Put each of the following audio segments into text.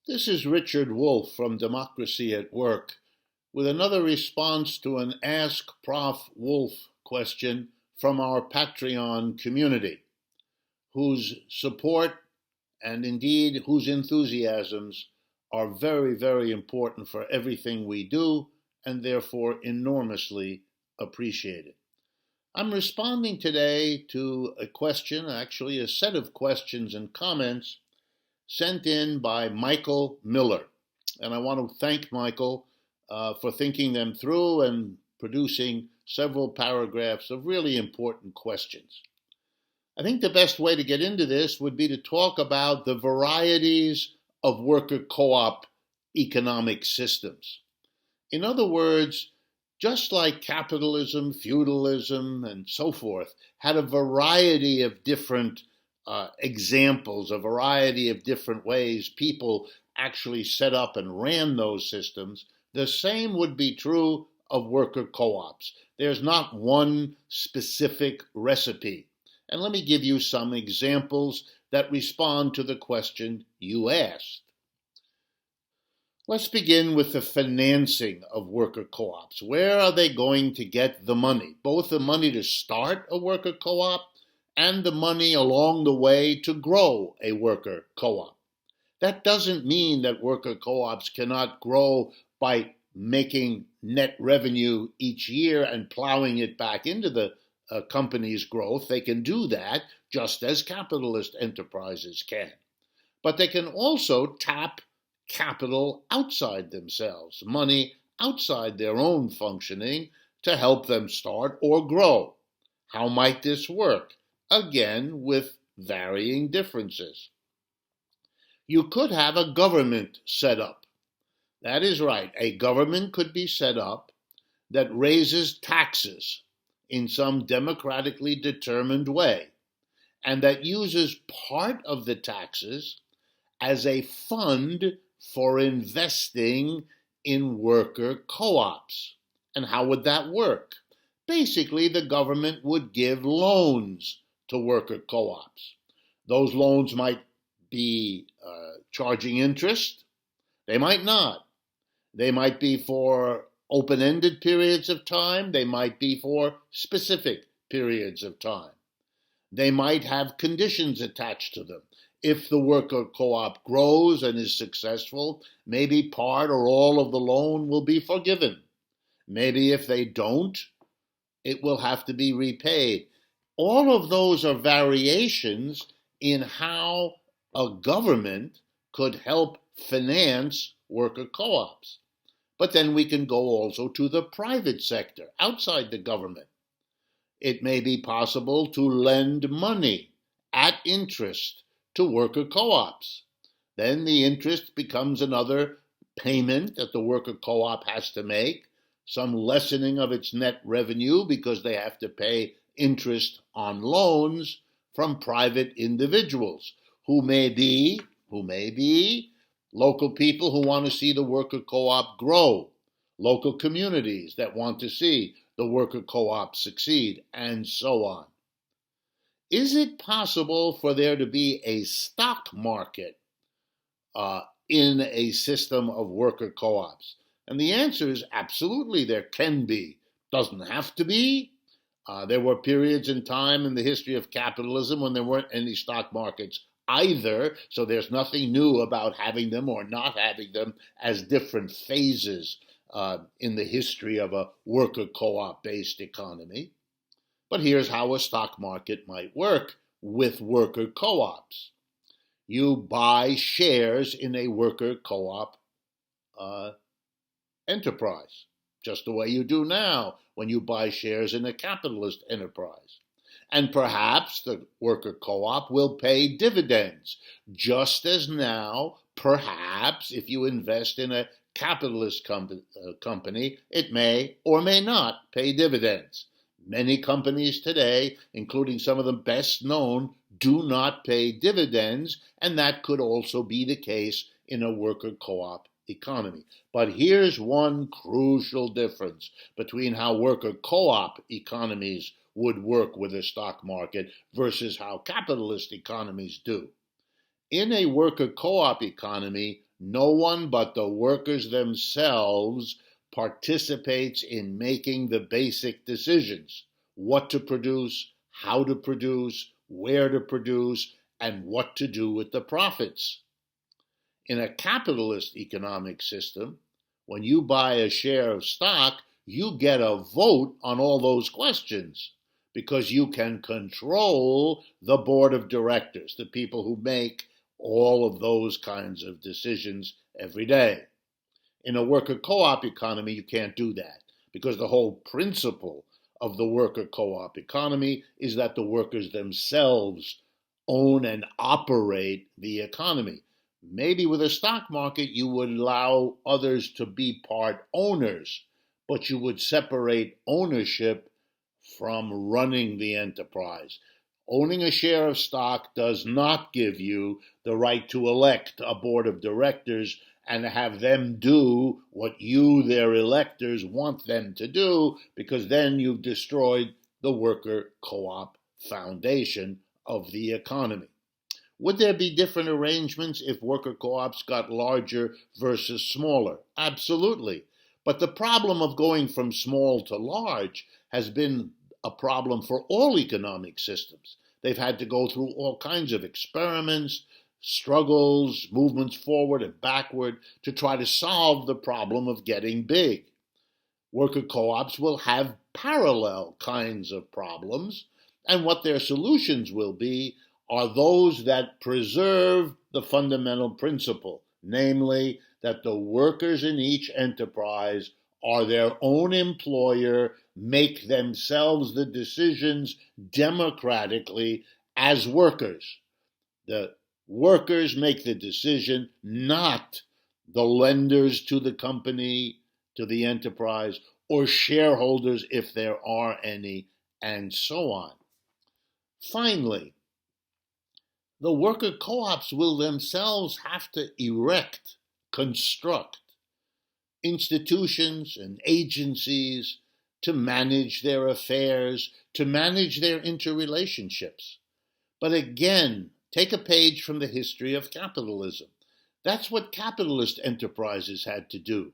This is Richard Wolff from Democracy at Work with another response to an AskProfWolff question from our Patreon community, whose support and indeed whose enthusiasms are very, very important for everything we do and therefore enormously appreciated. I'm responding today to a question, actually a set of questions and comments sent in by Michael Miller. And I want to thank Michael for thinking them through and producing several paragraphs of really important questions. I think the best way to get into this would be to talk about the varieties of worker co-op economic systems. In other words, just like capitalism, feudalism, and so forth had a variety of different examples, a variety of different ways people actually set up and ran those systems, the same would be true of worker co-ops. There's not one specific recipe. And let me give you some examples that respond to the question you asked. Let's begin with the financing of worker co-ops. Where are they going to get the money? Both the money to start a worker co-op and the money along the way to grow a worker co-op. That doesn't mean that worker co-ops cannot grow by making net revenue each year and plowing it back into the company's growth. They can do that just as capitalist enterprises can. But they can also tap capital outside themselves, money outside their own functioning to help them start or grow. How might this work? Again, with varying differences. You could have a government set up. That is right. A government could be set up that raises taxes in some democratically determined way, and that uses part of the taxes as a fund for investing in worker co-ops. And how would that work? Basically, the government would give loans to worker co-ops. Those loans might be charging interest. They might not. They might be for open-ended periods of time. They might be for specific periods of time. They might have conditions attached to them. If the worker co-op grows and is successful, maybe part or all of the loan will be forgiven. Maybe if they don't, it will have to be repaid. All of those are variations in how a government could help finance worker co-ops. But then we can go also to the private sector, outside the government. It may be possible to lend money at interest to worker co-ops. Then the interest becomes another payment that the worker co-op has to make, some lessening of its net revenue because they have to pay interest on loans from private individuals who may be local people who want to see the worker co-op grow, local communities that want to see the worker co-op succeed, and so on. Is it possible for there to be a stock market in a system of worker co-ops? And the answer is absolutely there can be. Doesn't have to be. There were periods in time in the history of capitalism when there weren't any stock markets either, so there's nothing new about having them or not having them as different phases in the history of a worker co-op based economy. But here's how a stock market might work with worker co-ops. You buy shares in a worker co-op enterprise, just the way you do now when you buy shares in a capitalist enterprise. And perhaps the worker co-op will pay dividends, just as now, perhaps, if you invest in a capitalist company, it may or may not pay dividends. Many companies today, including some of the best known, do not pay dividends, and that could also be the case in a worker co-op economy. But here's one crucial difference between how worker co-op economies would work with a stock market versus how capitalist economies do. In a worker co-op economy, No one but the workers themselves participates in making the basic decisions: what to produce, how to produce, where to produce, and what to do with the profits. In a capitalist economic system, when you buy a share of stock, you get a vote on all those questions because you can control the board of directors, the people who make all of those kinds of decisions every day. In a worker co-op economy, you can't do that because the whole principle of the worker co-op economy is that the workers themselves own and operate the economy. Maybe with a stock market, you would allow others to be part owners, but you would separate ownership from running the enterprise. Owning a share of stock does not give you the right to elect a board of directors and have them do what you, their electors, want them to do, because then you've destroyed the worker co-op foundation of the economy. Would there be different arrangements if worker co-ops got larger versus smaller? Absolutely. But the problem of going from small to large has been a problem for all economic systems. They've had to go through all kinds of experiments, struggles, movements forward and backward to try to solve the problem of getting big. Worker co-ops will have parallel kinds of problems, and what their solutions will be are those that preserve the fundamental principle, namely that the workers in each enterprise are their own employer, make themselves the decisions democratically as workers. The workers make the decision, not the lenders to the company, to the enterprise, or shareholders if there are any, and so on. Finally, the worker co-ops will themselves have to construct institutions and agencies to manage their affairs, to manage their interrelationships. But again, take a page from the history of capitalism. That's what capitalist enterprises had to do.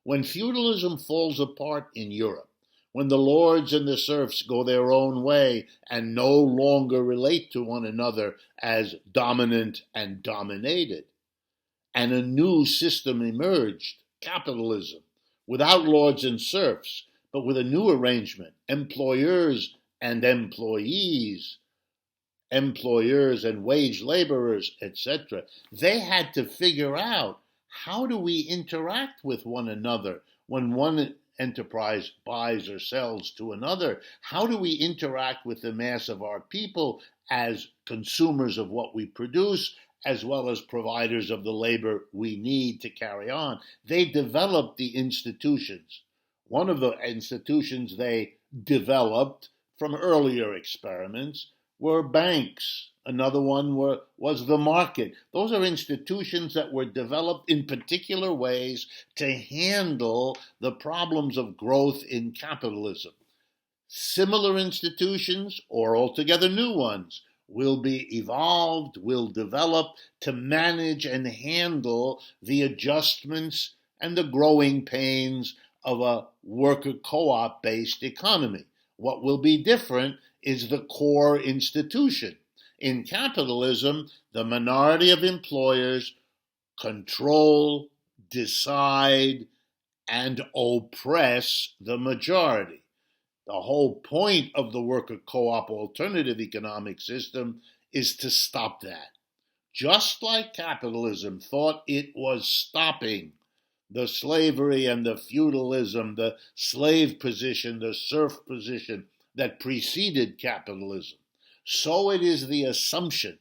When feudalism falls apart in Europe, when the lords and the serfs go their own way and no longer relate to one another as dominant and dominated, and a new system emerged, capitalism, without lords and serfs, but with a new arrangement, employers and employees, employers and wage laborers, etc. They had to figure out, how do we interact with one another when one enterprise buys or sells to another? How do we interact with the mass of our people as consumers of what we produce, as well as providers of the labor we need to carry on? They developed the institutions. One of the institutions they developed from earlier experiments were banks. Another one was the market. Those are institutions that were developed in particular ways to handle the problems of growth in capitalism. Similar institutions, or altogether new ones, will be evolved, will develop to manage and handle the adjustments and the growing pains of a worker co-op based economy. What will be different is the core institution. In capitalism, the minority of employers control, decide, and oppress the majority. The whole point of the worker co-op alternative economic system is to stop that. Just like capitalism thought it was stopping the slavery and the feudalism, the slave position, the serf position that preceded capitalism, so it is the assumption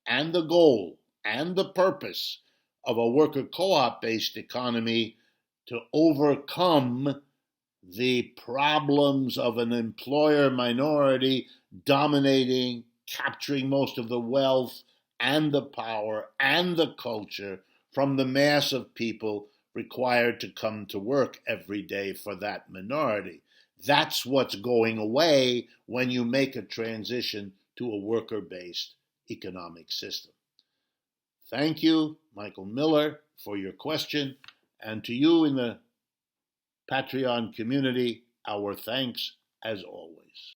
and the goal and the purpose of a worker co-op based economy to overcome the problems of an employer minority dominating, capturing most of the wealth and the power and the culture from the mass of people required to come to work every day for that minority. That's what's going away when you make a transition to a worker-based economic system. Thank you. Michael Miller, for your question. And to you in the Patreon community, our thanks as always.